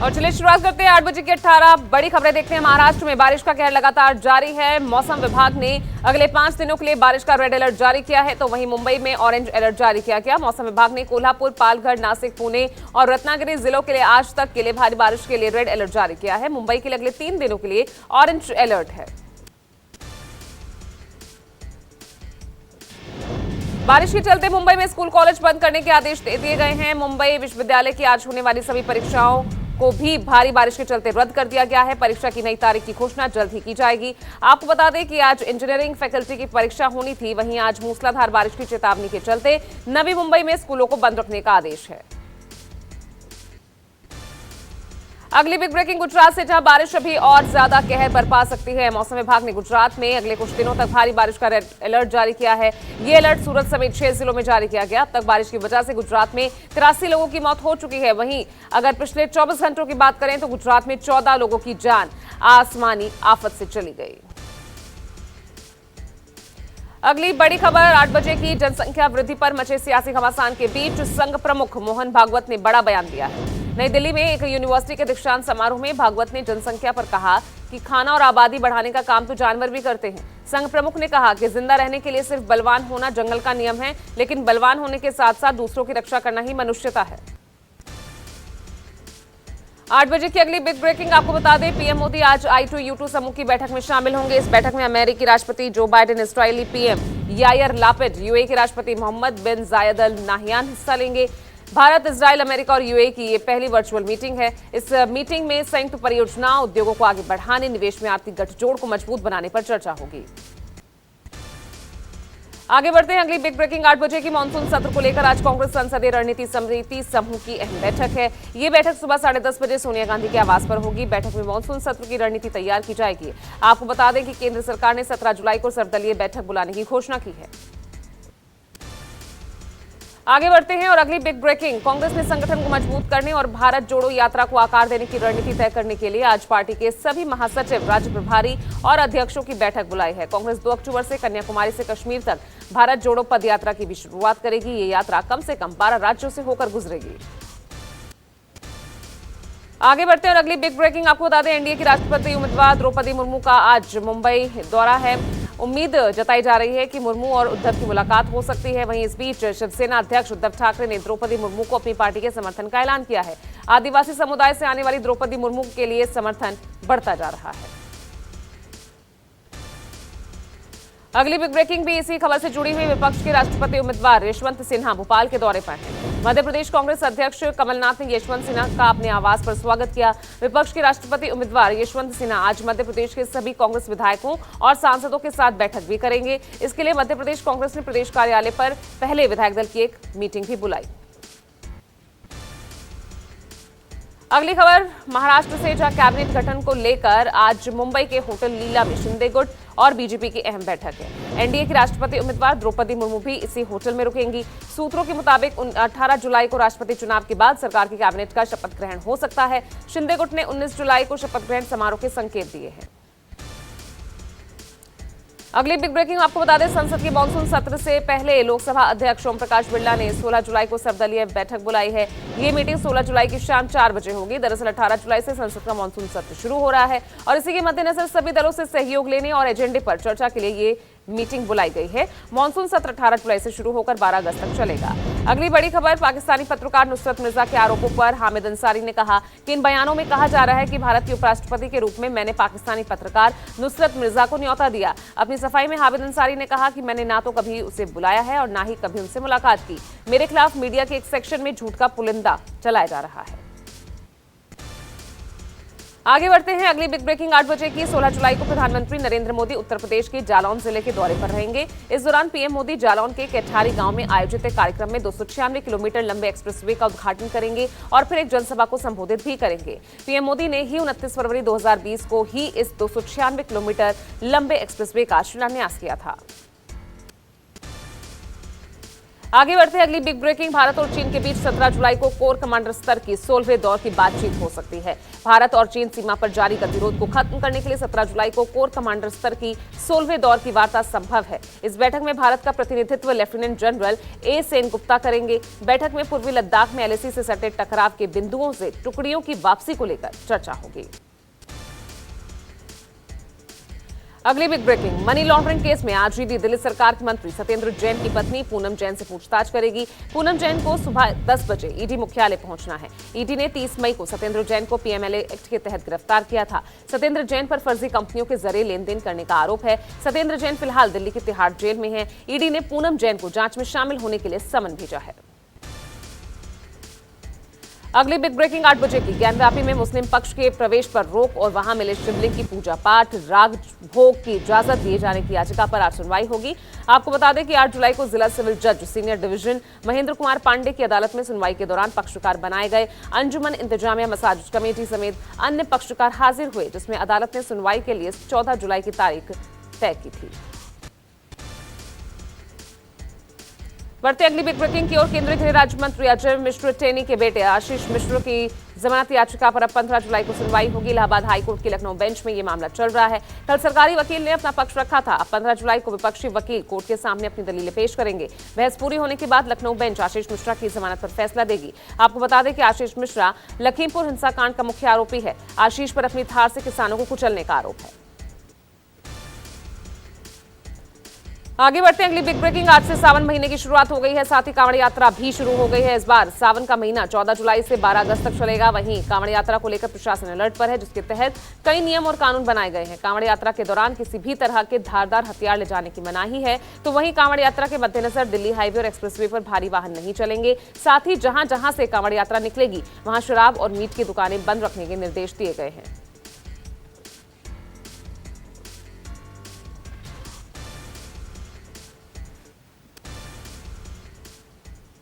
और चलिए शुरुआत करते हैं 8 बजे की 18 बड़ी खबरें देखते हैं। महाराष्ट्र में बारिश का कहर लगातार जारी है। मौसम विभाग ने अगले 5 दिनों के लिए बारिश का रेड अलर्ट जारी किया है, तो वहीं मुंबई में ऑरेंज अलर्ट जारी किया गया। मौसम विभाग ने कोल्हापुर, पालघर, नासिक, पुणे और रत्नागिरी जिलों के लिए आज तक के लिए भारी बारिश के लिए रेड अलर्ट जारी किया है। मुंबई के लिए अगले 3 दिनों के लिए ऑरेंज अलर्ट है। बारिश के चलते मुंबई में स्कूल कॉलेज बंद करने के आदेश दे दिए गए हैं। मुंबई विश्वविद्यालय की आज होने वाली सभी परीक्षाओं को भी भारी बारिश के चलते रद्द कर दिया गया है। परीक्षा की नई तारीख की घोषणा जल्द ही की जाएगी। आपको बता दें कि आज इंजीनियरिंग फैकल्टी की परीक्षा होनी थी, वहीं आज मूसलाधार बारिश की चेतावनी के चलते नवी मुंबई में स्कूलों को बंद रखने का आदेश है। अगली बिग ब्रेकिंग गुजरात से, जहां बारिश अभी और ज्यादा कहर बरपा सकती है। मौसम विभाग ने गुजरात में अगले कुछ दिनों तक भारी बारिश का रेड अलर्ट जारी किया है। ये अलर्ट सूरत समेत 6 जिलों में जारी किया गया। अब तक बारिश की वजह से गुजरात में 83 लोगों की मौत हो चुकी है। वहीं अगर पिछले 24 घंटों की बात करें तो गुजरात में 14 लोगों की जान आसमानी आफत से चली गई। अगली बड़ी खबर 8 बजे की, जनसंख्या वृद्धि पर मचे सियासी घमासान के बीच संघ प्रमुख मोहन भागवत ने बड़ा बयान दिया है। नई दिल्ली में एक यूनिवर्सिटी के दीक्षांत समारोह में भागवत ने जनसंख्या पर कहा कि खाना और आबादी बढ़ाने का काम तो जानवर भी करते हैं। संघ प्रमुख ने कहा कि जिंदा रहने के लिए सिर्फ बलवान होना जंगल का नियम है, लेकिन बलवान होने के साथ साथ दूसरों की रक्षा करना ही मनुष्यता है। 8 बजे की अगली बिग ब्रेकिंग आपको बता दें, पीएम मोदी आज I2U2 समूह की बैठक में शामिल होंगे। इस बैठक में अमेरिकी राष्ट्रपति जो बाइडेन, इस्राएली पीएम यायर लापिड, यूएई के राष्ट्रपति मोहम्मद बिन जायद अल नाहयान हिस्सा लेंगे। भारत, इजराइल, अमेरिका और यूएई की ये पहली वर्चुअल मीटिंग है। इस मीटिंग में संयुक्त परियोजनाओं, उद्योगों को आगे बढ़ाने, निवेश में आर्थिक गठजोड़ को मजबूत बनाने पर चर्चा होगी। आगे बढ़ते हैं अगली बिग ब्रेकिंग 8 बजे की। मानसून सत्र को लेकर आज कांग्रेस संसदीय रणनीति समिति समूह की अहम बैठक है। ये बैठक सुबह 10:30 बजे सोनिया गांधी के आवास पर होगी। बैठक में मानसून सत्र की रणनीति तैयार की जाएगी। आपको बता दें कि केंद्र सरकार ने 17 जुलाई को सर्वदलीय बैठक बुलाने की घोषणा की है। आगे बढ़ते हैं और अगली बिग ब्रेकिंग, कांग्रेस ने संगठन को मजबूत करने और भारत जोड़ो यात्रा को आकार देने की रणनीति तय करने के लिए आज पार्टी के सभी महासचिव, राज्य प्रभारी और अध्यक्षों की बैठक बुलाई है। कांग्रेस 2 अक्टूबर से कन्याकुमारी से कश्मीर तक भारत जोड़ो पद यात्रा की भी शुरुआत करेगी। ये यात्रा कम से कम 12 राज्यों से होकर गुजरेगी। आगे बढ़ते हैं और अगली बिग ब्रेकिंग आपको बता दें, एनडीए की राष्ट्रपति उम्मीदवार द्रौपदी मुर्मू का आज मुंबई दौरा है। उम्मीद जताई जा रही है कि मुर्मू और उद्धव की मुलाकात हो सकती है। वहीं इस बीच शिवसेना अध्यक्ष उद्धव ठाकरे ने द्रौपदी मुर्मू को अपनी पार्टी के समर्थन का ऐलान किया है। आदिवासी समुदाय से आने वाली द्रौपदी मुर्मू के लिए समर्थन बढ़ता जा रहा है। अगली बिग ब्रेकिंग भी इसी खबर से जुड़ी हुई। विपक्ष के राष्ट्रपति उम्मीदवार यशवंत सिन्हा भोपाल के दौरे पर हैं। मध्य प्रदेश कांग्रेस अध्यक्ष कमलनाथ ने यशवंत सिन्हा का अपने आवास पर स्वागत किया। विपक्ष के राष्ट्रपति उम्मीदवार यशवंत सिन्हा आज मध्य प्रदेश के सभी कांग्रेस विधायकों और सांसदों के साथ बैठक भी करेंगे। इसके लिए मध्य प्रदेश कांग्रेस ने प्रदेश कार्यालय पर पहले विधायक दल की एक मीटिंग भी बुलाई। अगली खबर महाराष्ट्र से, जहां कैबिनेट गठन को लेकर आज मुंबई के होटल लीला में शिंदे गुट और बीजेपी की अहम बैठक है। एनडीए की राष्ट्रपति उम्मीदवार द्रौपदी मुर्मू भी इसी होटल में रुकेंगी। सूत्रों के मुताबिक 18 जुलाई को राष्ट्रपति चुनाव के बाद सरकार की कैबिनेट का शपथ ग्रहण हो सकता है। शिंदे गुट ने 19 जुलाई को शपथ ग्रहण समारोह के संकेत दिए हैं। अगली बिग ब्रेकिंग आपको बता दें, संसद के मानसून सत्र से पहले लोकसभा अध्यक्ष ओम प्रकाश बिरला ने 16 जुलाई को सर्वदलीय बैठक बुलाई है। ये मीटिंग 16 जुलाई की शाम 4 बजे होगी। दरअसल 18 जुलाई से संसद का मानसून सत्र शुरू हो रहा है और इसी के मद्देनजर सभी दलों से सहयोग लेने और एजेंडे पर चर्चा के लिए ये मीटिंग बुलाई गई है। मानसून सत्र 18 जुलाई से शुरू होकर 12 अगस्त तक चलेगा। अगली बड़ी खबर, पाकिस्तानी पत्रकार नुसरत मिर्जा के आरोपों पर हामिद अंसारी ने कहा कि इन बयानों में कहा जा रहा है कि भारत के उपराष्ट्रपति के रूप में मैंने पाकिस्तानी पत्रकार नुसरत मिर्जा को न्योता दिया। अपनी सफाई में हामिद अंसारी ने कहा कि मैंने ना तो कभी उसे बुलाया है और ना ही कभी उनसे मुलाकात की। मेरे खिलाफ मीडिया के एक सेक्शन में झूठ का पुलिंदा चलाया जा रहा है। आगे बढ़ते हैं अगली बिग ब्रेकिंग 8 बजे की। 16 जुलाई को प्रधानमंत्री नरेंद्र मोदी उत्तर प्रदेश के जालौन जिले के दौरे पर रहेंगे। इस दौरान पीएम मोदी जालौन के कैठारी गांव में आयोजित एक कार्यक्रम में 296 किलोमीटर लंबे एक्सप्रेसवे का उद्घाटन करेंगे और फिर एक जनसभा को संबोधित भी करेंगे। पीएम मोदी ने ही 29 फरवरी 2020 को ही इस 296 किलोमीटर लंबे एक्सप्रेसवे का शिलान्यास किया था। आगे बढ़ते हैं अगली बिग ब्रेकिंग। भारत और चीन के बीच 17 जुलाई को कोर कमांडर स्तर की 16वें दौर की बातचीत हो सकती है। भारत और चीन सीमा पर जारी गतिरोध को खत्म करने के लिए 17 जुलाई को कोर कमांडर स्तर की 16वें दौर की वार्ता संभव है। इस बैठक में भारत का प्रतिनिधित्व लेफ्टिनेंट जनरल ए सेनगुप्ता करेंगे। बैठक में पूर्वी लद्दाख में एलएसी से सटे टकराव के बिंदुओं से टुकड़ियों की वापसी को लेकर चर्चा होगी। अगली big breaking. Money laundering case में आज ईडी दिल्ली सरकार के मंत्री सत्येंद्र जैन की पत्नी पूनम जैन से पूछताछ करेगी। पूनम जैन को सुबह 10 बजे ईडी मुख्यालय पहुंचना है। ईडी ने 30 मई को सत्येंद्र जैन को पीएमएलए एक्ट के तहत गिरफ्तार किया था। सत्येंद्र जैन पर फर्जी कंपनियों के जरिए लेन देन करने का आरोप है। सत्येंद्र जैन फिलहाल दिल्ली की तिहाड़ जेल में है। ईडी ने पूनम जैन को जांच में शामिल होने के लिए समन भेजा है। अगली बिग ब्रेकिंग 8 बजे की। ज्ञानव्यापी में मुस्लिम पक्ष के प्रवेश पर रोक और वहां मिले शिवलिंग की पूजा पाठ राग भोग की इजाजत दिए जाने की याचिका पर आज सुनवाई होगी। आपको बता दें कि 8 जुलाई को जिला सिविल जज सीनियर डिवीजन महेंद्र कुमार पांडे की अदालत में सुनवाई के दौरान पक्षकार बनाए गए अंजुमन इंतजामिया मसाजिद कमेटी समेत अन्य पक्षकार हाजिर हुए, जिसमें अदालत ने सुनवाई के लिए 14 जुलाई की तारीख तय की थी। बढ़ते अगली बिग ब्रेकिंग की ओर। केंद्रीय गृह राज्य मंत्री अजय मिश्र टेनी के बेटे आशीष मिश्र की जमानत याचिका पर अब 15 जुलाई को सुनवाई होगी। इलाहाबाद हाईकोर्ट की लखनऊ बेंच में यह मामला चल रहा है। कल सरकारी वकील ने अपना पक्ष रखा था। अब 15 जुलाई को विपक्षी वकील कोर्ट के सामने अपनी दलीलें पेश करेंगे। बहस पूरी होने के बाद लखनऊ बेंच आशीष मिश्रा की जमानत पर फैसला देगी। आपको बता दें कि आशीष मिश्रा लखीमपुर हिंसाकांड का मुख्य आरोपी है। आशीष पर अपनी थार से किसानों को कुचलने का आरोप है। आगे बढ़ते हैं अगली बिग ब्रेकिंग। आज से सावन महीने की शुरुआत हो गई है, साथ ही कांवड़ यात्रा भी शुरू हो गई है। इस बार सावन का महीना 14 जुलाई से 12 अगस्त तक चलेगा। वहीं कांवड़ यात्रा को लेकर प्रशासन अलर्ट पर है, जिसके तहत कई नियम और कानून बनाए गए हैं। कांवड़ यात्रा के दौरान किसी भी तरह के धारदार हथियार ले जाने की मनाही है। तो वहीं कांवड़ यात्रा के मद्देनजर दिल्ली हाईवे और एक्सप्रेसवे पर भारी वाहन नहीं चलेंगे। साथ ही जहां जहां से कांवड़ यात्रा निकलेगी वहां शराब और मीट की दुकानें बंद रखने के निर्देश दिए गए हैं।